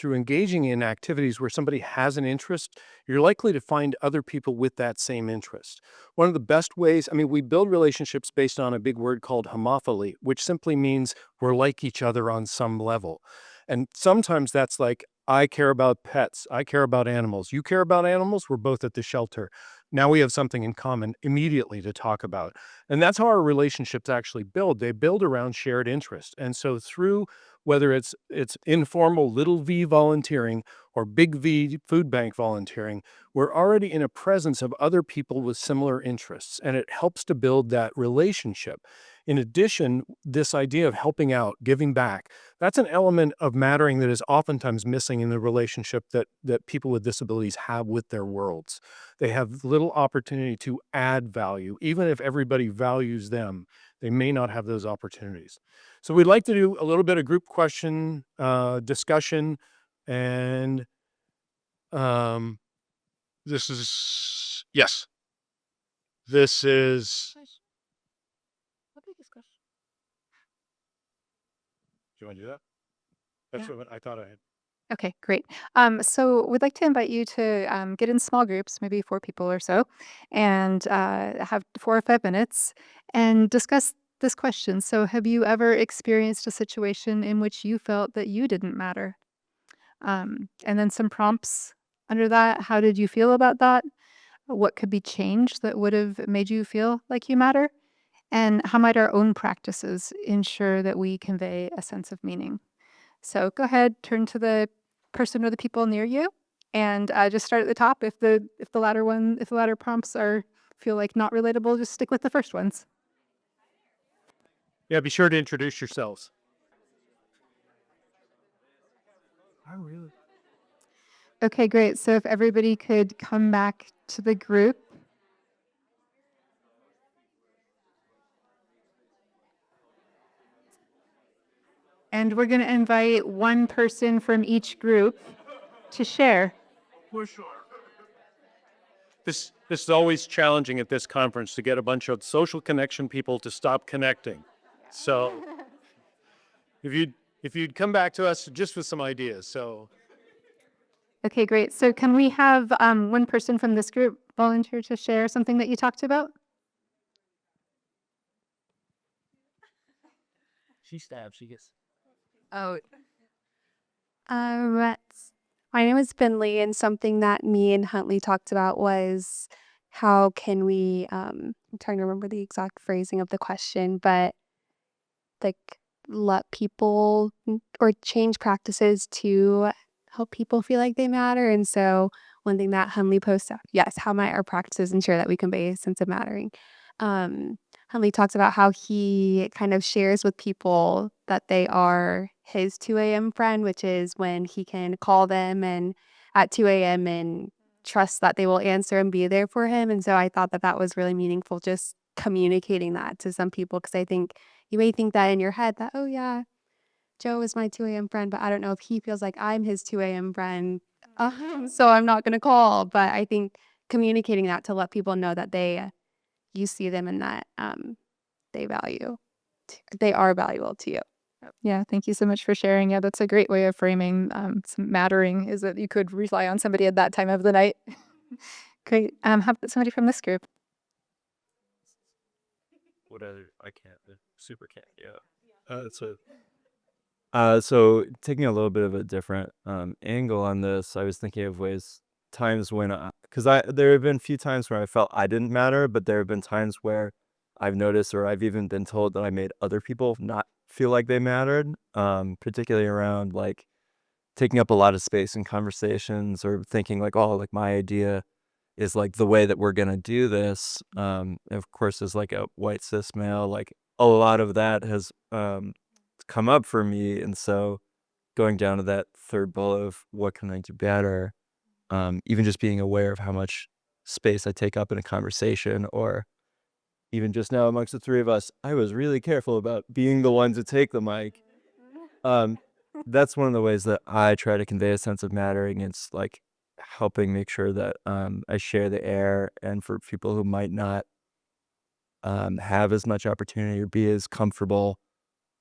Speaker 1: engaging in activities where somebody has an interest, you're likely to find other people with that same interest. One of the best ways, I mean, we build relationships based on a big word called homophily, which simply means we're like each other on some level. And sometimes that's like, I care about pets, I care about animals, you care about animals, we're both at the shelter. Now we have something in common immediately to talk about. And that's how our relationships actually build. They build around shared interest. And so through whether it's informal little v volunteering or big V food bank volunteering, we're already in a presence of other people with similar interests, and it helps to build that relationship. In addition, this idea of helping out, giving back, that's an element of mattering that is oftentimes missing in the relationship that people with disabilities have with their worlds. They have little opportunity to add value. Even if everybody values them, they may not have those opportunities. So we'd like to do a little bit of group question discussion, and this is, yes, this is, do you want to do that? That's
Speaker 2: Yeah.
Speaker 1: what I thought I had.
Speaker 2: Okay, great. So we'd like to invite you to get in small groups, maybe 4 people or so, and have 4 or 5 minutes and discuss this question. So, have you ever experienced a situation in which you felt that you didn't matter? And then some prompts under that. How did you feel about that? What could be changed that would have made you feel like you matter? And how might our own practices ensure that we convey a sense of meaning? So go ahead, turn to the person or the people near you, and just start at the top. If the latter prompts are feel like not relatable, just stick with the first ones.
Speaker 1: Yeah, be sure to introduce yourselves. Oh, really?
Speaker 2: Okay, great. So if everybody could come back to the group. And we're going to invite one person from each group to share.
Speaker 1: For sure. This is always challenging at this conference to get a bunch of social connection people to stop connecting. So if you'd come back to us just with some ideas. So
Speaker 2: Okay, great. So can we have one person from this group volunteer to share something that you talked about?
Speaker 4: She stabs, she gets.
Speaker 2: Oh,
Speaker 5: Um, my name is Finley, and something that me and Huntley talked about was how can we, I'm trying to remember the exact phrasing of the question, but like let people or change practices to help people feel like they matter. And so one thing that Hunley posts out. Yes, how might our practices ensure that we convey a sense of mattering? Um, Hunley talks about how he kind of shares with people that they are his 2 a.m. friend, which is when he can call them and at 2 a.m. and trust that they will answer and be there for him. And so I thought that that was really meaningful, just communicating that to some people, because I think you may think that in your head that, oh, yeah, Joe is my 2 a.m. friend, but I don't know if he feels like I'm his 2 a.m. friend. So I'm not going to call. But I think communicating that to let people know that you see them and that they they are valuable to you.
Speaker 2: Yeah, thank you so much for sharing. Yeah, that's a great way of framing some mattering, is that you could rely on somebody at that time of the night. Great. How about somebody from this group?
Speaker 6: I can't. Super can't. Yeah. So taking a little bit of a different angle on this, I was thinking of times when, because there have been a few times where I felt I didn't matter, but there have been times where I've noticed, or I've even been told, that I made other people not feel like they mattered, particularly around like taking up a lot of space in conversations, or thinking like, oh, like my idea is like the way that we're gonna do this. Of course, as like a white cis male, like a lot of that has come up for me, and so going down to that third bullet of what can I do better, even just being aware of how much space I take up in a conversation, or even just now amongst the three of us, I was really careful about being the one to take the mic. Um, that's one of the ways that I try to convey a sense of mattering. It's like helping make sure that I share the air, and for people who might not have as much opportunity or be as comfortable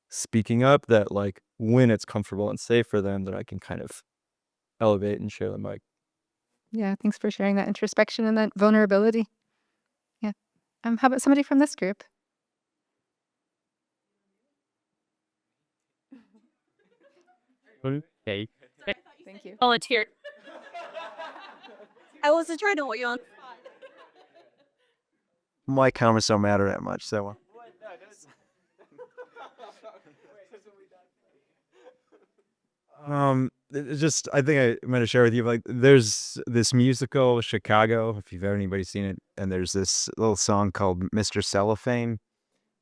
Speaker 6: speaking up, that like when it's comfortable and safe for them, that I can kind of elevate and share the mic.
Speaker 2: Yeah, thanks for sharing that introspection and that vulnerability. Yeah. How about somebody from this group?
Speaker 6: Okay.
Speaker 2: Thank you.
Speaker 3: Volunteer.
Speaker 7: I wasn't trying to hold you on.
Speaker 8: My comments don't matter that much, so just I think I'm gonna share with you, like, there's this musical Chicago, if you've ever anybody seen it, and there's this little song called Mr. Cellophane,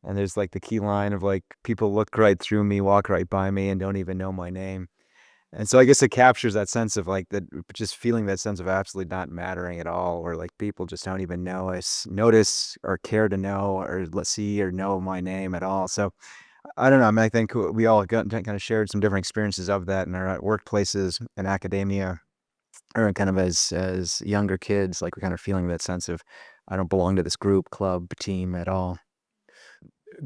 Speaker 8: and there's like the key line of like, people look right through me, walk right by me, and don't even know my name. And so I guess it captures that sense of like that, just feeling that sense of absolutely not mattering at all, or like people just don't even notice or care to know, or let's see or know my name at all. So I don't know. I mean, I think we all kind of shared some different experiences of that in our workplaces and academia, or kind of as younger kids, like we're kind of feeling that sense of I don't belong to this group, club, team at all.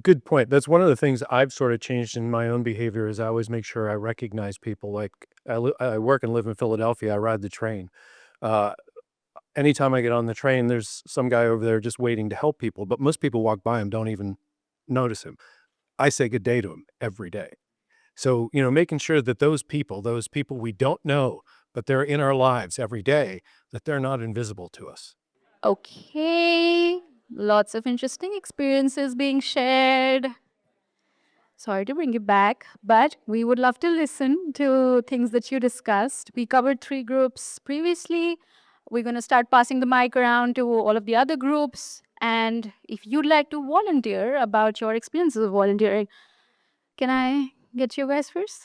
Speaker 1: Good point. That's one of the things I've sort of changed in my own behavior, is I always make sure I recognize people. Like I work and live in Philadelphia. I ride the train. Uh, Anytime I get on the train, there's some guy over there just waiting to help people, but most people walk by him, don't even notice him. I say good day to him every day. So, making sure that those people we don't know, but they're in our lives every day, that they're not invisible to us.
Speaker 3: Okay. Lots of interesting experiences being shared. Sorry to bring you back, but we would love to listen to things that you discussed. We covered 3 groups previously. We're going to start passing the mic around to all of the other groups. And if you'd like to volunteer about your experiences of volunteering, can I get you guys first?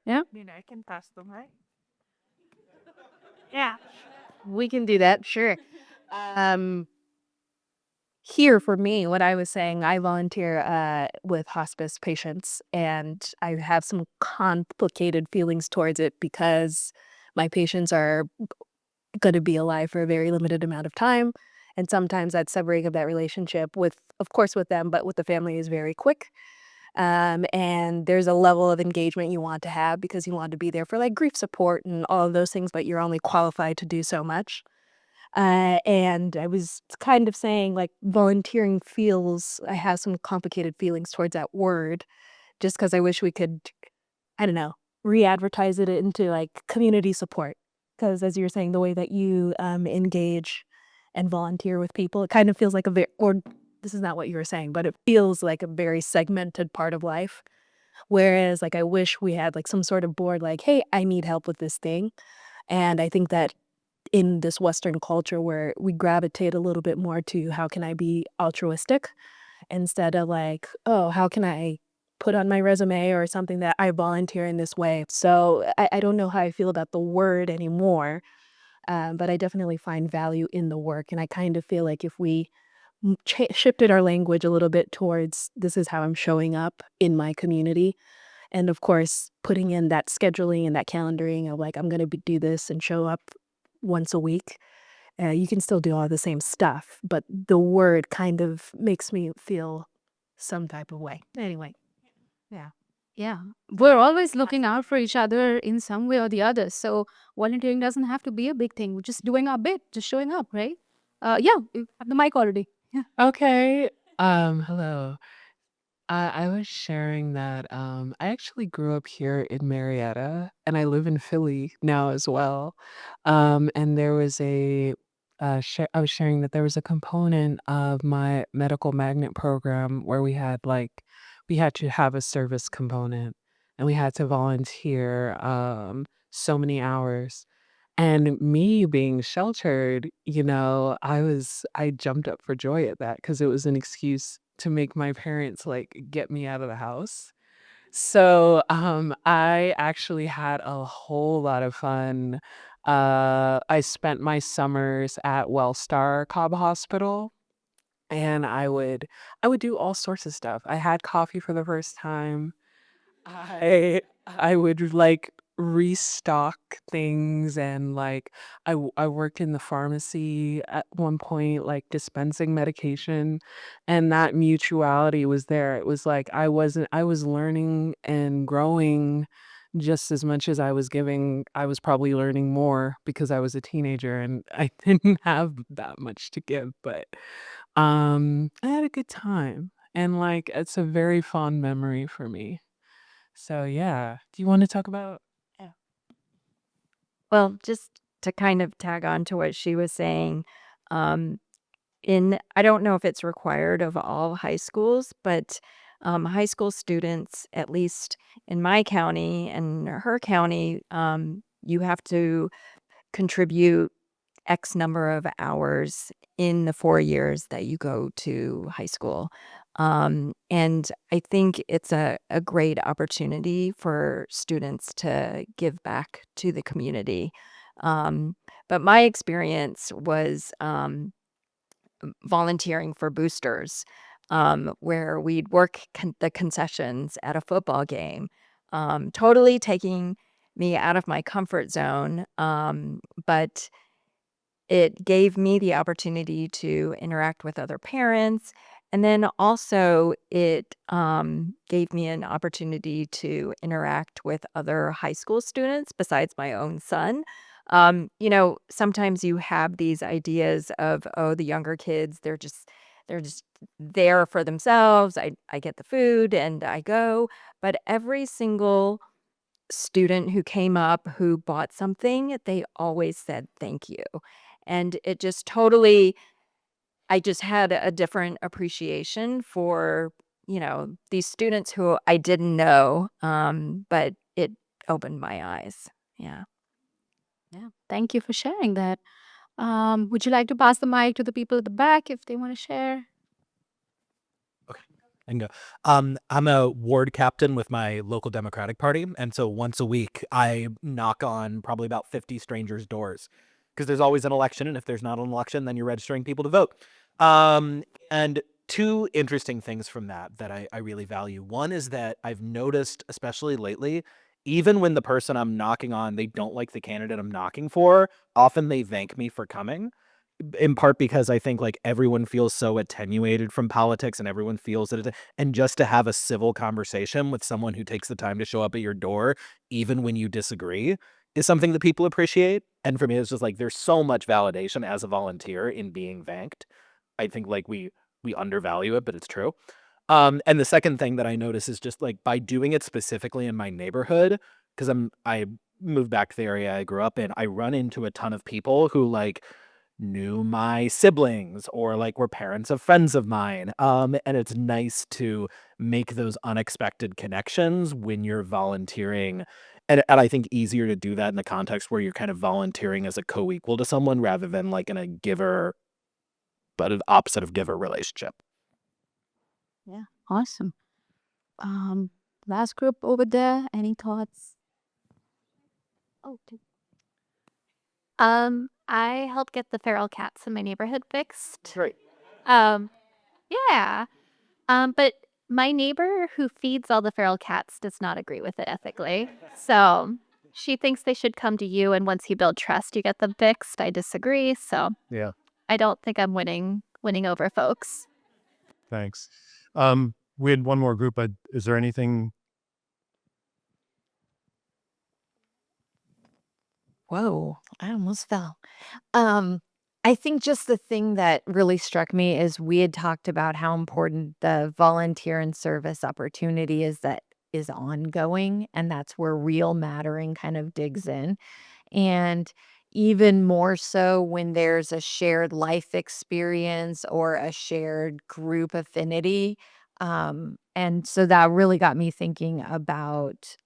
Speaker 3: Yeah?
Speaker 4: Then I can pass the mic.
Speaker 7: Yeah, we can do that. Sure. Um, Here for me, what I was saying, I volunteer with hospice patients, and I have some complicated feelings towards it because my patients are going to be alive for a very limited amount of time. And sometimes that severing of that relationship with, of course, with them, but with the family is very quick. And there's a level of engagement you want to have because you want to be there for like grief support and all of those things, but you're only qualified to do so much. And I was kind of saying like volunteering I have some complicated feelings towards that word just because I wish we could, I don't know, re-advertise it into like community support. Because as you're saying, the way that you engage and volunteer with people, it kind of feels like or this is not what you were saying, but it feels like a very segmented part of life. Whereas like I wish we had like some sort of board like, hey, I need help with this thing. And I think that in this Western culture where we gravitate a little bit more to how can I be altruistic instead of like, oh, how can I put on my resume or something that I volunteer in this way. So I don't know how I feel about the word anymore, but I definitely find value in the work. And I kind of feel like if we shifted our language a little bit towards this is how I'm showing up in my community. And of course, putting in that scheduling and that calendaring of like, I'm going to do this and show up once a week. You can still do all the same stuff, but the word kind of makes me feel some type of way. Anyway, yeah.
Speaker 3: Yeah, we're always looking out for each other in some way or the other. So volunteering doesn't have to be a big thing. We're just doing our bit, just showing up, right? Yeah, you have the mic already. Yeah.
Speaker 9: Okay. Hello. I was sharing that I actually grew up here in Marietta and I live in Philly now as well. And there was I was sharing that there was a component of my medical magnet program where we had to have a service component and we had to volunteer so many hours. And me being sheltered, I jumped up for joy at that because it was an excuse to make my parents like get me out of the house. So I actually had a whole lot of fun. I spent my summers at Wellstar Cobb Hospital and I would do all sorts of stuff. I had coffee for the first time. I would like restock things and like I worked in the pharmacy at one point like dispensing medication and that mutuality was there. It was like I was learning and growing just as much as I was giving. I was probably learning more because I was a teenager and I didn't have that much to give, but I had a good time and like it's a very fond memory for me. So yeah, do you want to talk about? Yeah.
Speaker 10: Well, just to kind of tag on to what she was saying, um, in I don't know if it's required of all high schools, but high school students, at least in my county and her county, you have to contribute X number of hours in the 4 years that you go to high school. And I think it's a great opportunity for students to give back to the community. Um, but my experience was volunteering for boosters, where we'd work the concessions at a football game, totally taking me out of my comfort zone. But it gave me the opportunity to interact with other parents. And then also, it gave me an opportunity to interact with other high school students besides my own son. Sometimes you have these ideas of, oh, the younger kids, they're just there for themselves. I get the food and I go. But every single student who came up who bought something, they always said thank you. And it just totally, I just had a different appreciation for, these students who I didn't know, but it opened my eyes. Yeah.
Speaker 3: Yeah. Thank you for sharing that. Would you like to pass the mic to the people at the back if they want to share?
Speaker 11: Okay, I can go. I'm a ward captain with my local Democratic Party, and so once a week I knock on probably about 50 strangers' doors because there's always an election, and if there's not an election, then you're registering people to vote. And two interesting things from that I really value. One is that I've noticed, especially lately, even when the person I'm knocking on, they don't like the candidate I'm knocking for, often they thank me for coming in part because I think like everyone feels so attenuated from politics and everyone feels that and just to have a civil conversation with someone who takes the time to show up at your door, even when you disagree, is something that people appreciate. And for me, it's just like there's so much validation as a volunteer in being thanked. I think like we undervalue it, but it's true. And the second thing that I notice is just like by doing it specifically in my neighborhood, because I moved back to the area I grew up in, I run into a ton of people who like knew my siblings or like were parents of friends of mine. And it's nice to make those unexpected connections when you're volunteering and I think easier to do that in the context where you're kind of volunteering as a co-equal to someone rather than like in a giver, but an opposite of giver relationship.
Speaker 3: Yeah, awesome. Last group over there, any thoughts? Oh,
Speaker 12: I helped get the feral cats in my neighborhood fixed.
Speaker 1: Great.
Speaker 12: Um, yeah. But my neighbor who feeds all the feral cats does not agree with it ethically. So she thinks they should come to you, and once you build trust, you get them fixed. I disagree. So
Speaker 1: Yeah.
Speaker 12: I don't think I'm winning over folks.
Speaker 1: Thanks. We had one more group. Is there anything?
Speaker 10: Whoa, I almost fell. I think just the thing that really struck me is we had talked about how important the volunteer and service opportunity is that is ongoing, and that's where real mattering kind of digs in. And even more so when there's a shared life experience or a shared group affinity. And so that really got me thinking about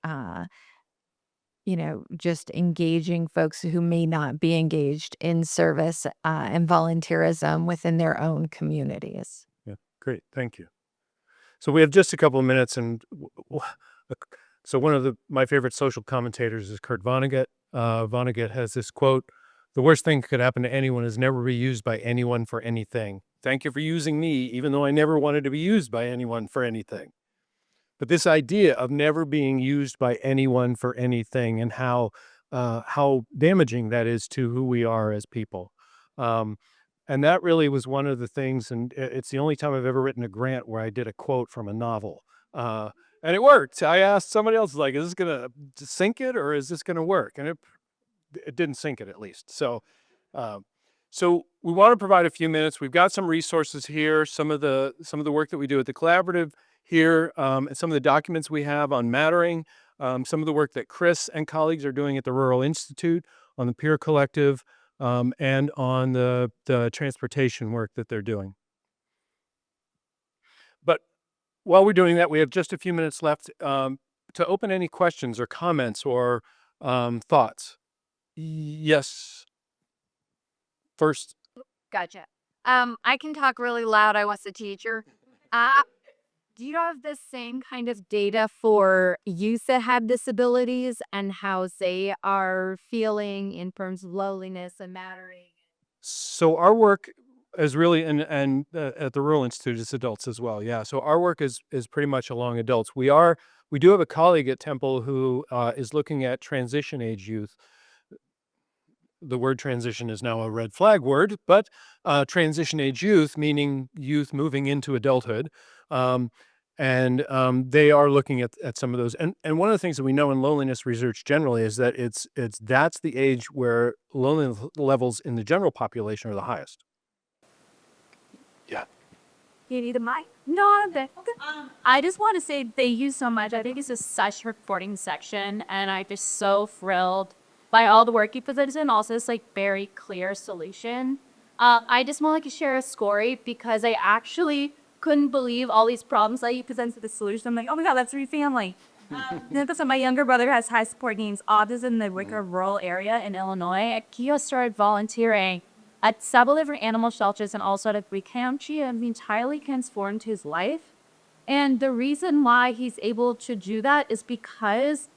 Speaker 10: just engaging folks who may not be engaged in service and volunteerism within their own communities.
Speaker 1: Yeah, great. Thank you. So we have just a couple of minutes, and so one of my favorite social commentators is Kurt Vonnegut. Vonnegut has this quote: "The worst thing that could happen to anyone is never be used by anyone for anything. Thank you for using me, even though I never wanted to be used by anyone for anything." But this idea of never being used by anyone for anything, and how damaging that is to who we are as people. And that really was one of the things, and it's the only time I've ever written a grant where I did a quote from a novel. And it worked. I asked somebody else, like, is this going to sink it, or is this going to work? And it didn't sink it, at least. So we want to provide a few minutes. We've got some resources here, some of the work that we do at the collaborative here, and some of the documents we have on mattering, some of the work that Chris and colleagues are doing at the Rural Institute, on the Peer Collective, and on the transportation work that they're doing. But while we're doing that, we have just a few minutes left to open any questions or comments or thoughts. Yes. First.
Speaker 10: Gotcha. I can talk really loud. I was a teacher. Do you have the same kind of data for youth that have disabilities and how they are feeling in terms of loneliness and mattering?
Speaker 1: So our work is really, and at the Rural Institute, it's adults as well. Yeah. So our work is pretty much along adults. We do have a colleague at Temple who is looking at transition age youth. The word transition is now a red flag word, but transition age youth, meaning youth moving into adulthood. And they are looking at some of those. And one of the things that we know in loneliness research generally is that that's the age where loneliness levels in the general population are the highest. Yeah.
Speaker 3: You need a mic? No, I'm good. Okay. I just want to say thank you so much. I think this is such a reporting section, and I'm just so thrilled by all the work you presented and also this like very clear solution. I just want to share a story because I actually couldn't believe all these problems that you presented the solution. I'm like, oh my God, that's your family. Because my younger brother has high support needs, autism in the Wicker rural area in Illinois. He started volunteering at several different animal shelters and also at Free County, and entirely transformed his life. And the reason why he's able to do that is because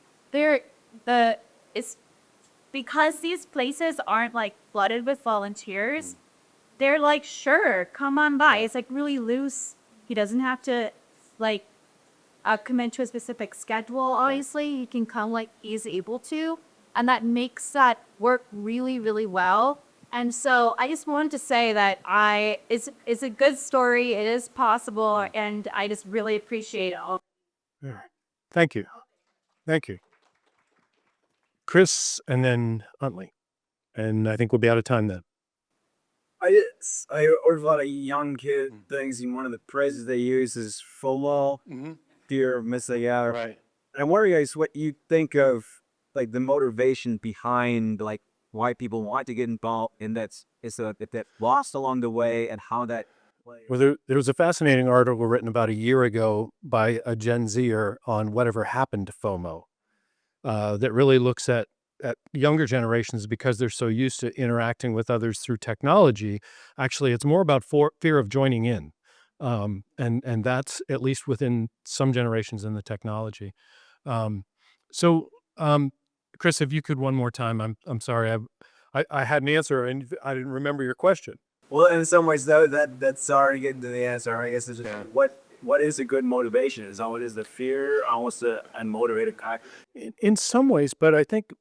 Speaker 3: because these places aren't like flooded with volunteers. They're like, sure, come on by. It's like really loose. He doesn't have to like commit to a specific schedule. Obviously, he can come like he's able to, and that makes that work really, really well. And so I just wanted to say that it's a good story. It is possible, and I just really appreciate it all.
Speaker 1: Yeah. Thank you. Thank you. Chris, and then Huntley. And I think we'll be out of time then.
Speaker 8: I heard a lot of young kid things, and one of the phrases they use is FOMO, fear of missing out.
Speaker 1: Right.
Speaker 8: And I'm wondering, guys, what you think of like the motivation behind like why people want to get involved, and if that lost along the way, and how that plays.
Speaker 1: Well, there was a fascinating article written about a year ago by a Gen Zer on whatever happened to FOMO. that really looks at younger generations because they're so used to interacting with others through technology. Actually, it's more about fear of joining in. And that's at least within some generations in the technology. Um, so, Chris, if you could one more time, I'm sorry, I had an answer and I didn't remember your question.
Speaker 13: Well, in some ways, though, that's already getting to the answer. I guess it's just what is a good motivation? Is always the fear, almost the unmotivated guy.
Speaker 1: In some ways, but I think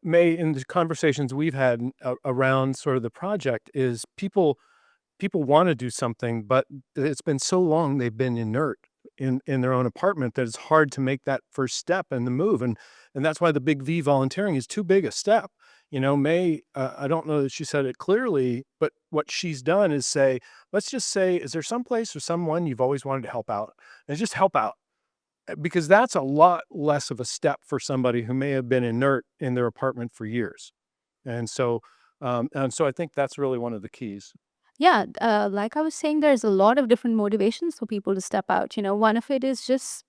Speaker 1: in the conversations we've had around sort of the project is people want to do something, but it's been so long they've been inert in their own apartment that it's hard to make that first step and the move. And that's why the big V volunteering is too big a step. May, I don't know that she said it clearly, but what she's done is say, let's just say, is there some place or someone you've always wanted to help out? And just help out. Because that's a lot less of a step for somebody who may have been inert in their apartment for years. And so I think that's really one of the keys.
Speaker 3: Yeah, like I was saying, there's a lot of different motivations for people to step out. One of it is just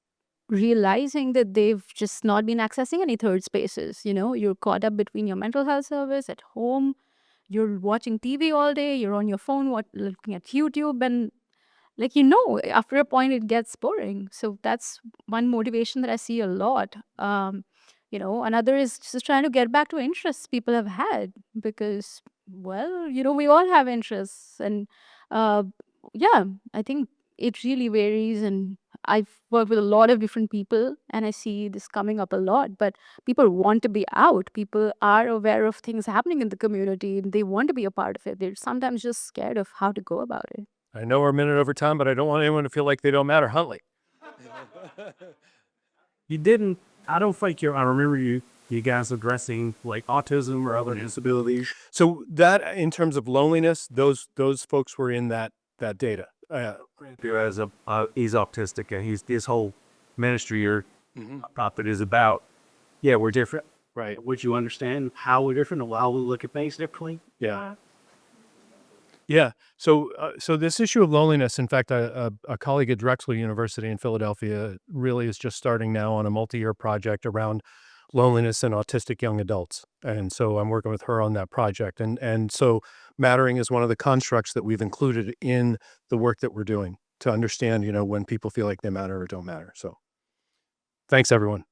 Speaker 3: realizing that they've just not been accessing any third spaces. You're caught up between your mental health service at home, you're watching TV all day, you're on your phone looking at YouTube, and after a point it gets boring. So that's one motivation that I see a lot. Another is just trying to get back to interests people have had because, well, we all have interests. And uh, yeah, I think it really varies. And I've worked with a lot of different people and I see this coming up a lot. But people want to be out. People are aware of things happening in the community and they want to be a part of it. They're sometimes just scared of how to go about it.
Speaker 1: I know we're a minute over time, but I don't want anyone to feel like they don't matter. Huntley.
Speaker 13: I don't think I remember you guys addressing like autism or other disabilities.
Speaker 1: So that in terms of loneliness, those folks were in that data.
Speaker 13: He's autistic and his whole ministry or profit is about, we're different.
Speaker 1: Right.
Speaker 13: Would you understand how we're different or how we look at things differently?
Speaker 1: Yeah. Yeah. So this issue of loneliness, in fact, a colleague at Drexel University in Philadelphia really is just starting now on a multi-year project around loneliness in autistic young adults. And so I'm working with her on that project. And so mattering is one of the constructs that we've included in the work that we're doing to understand, when people feel like they matter or don't matter. So thanks, everyone.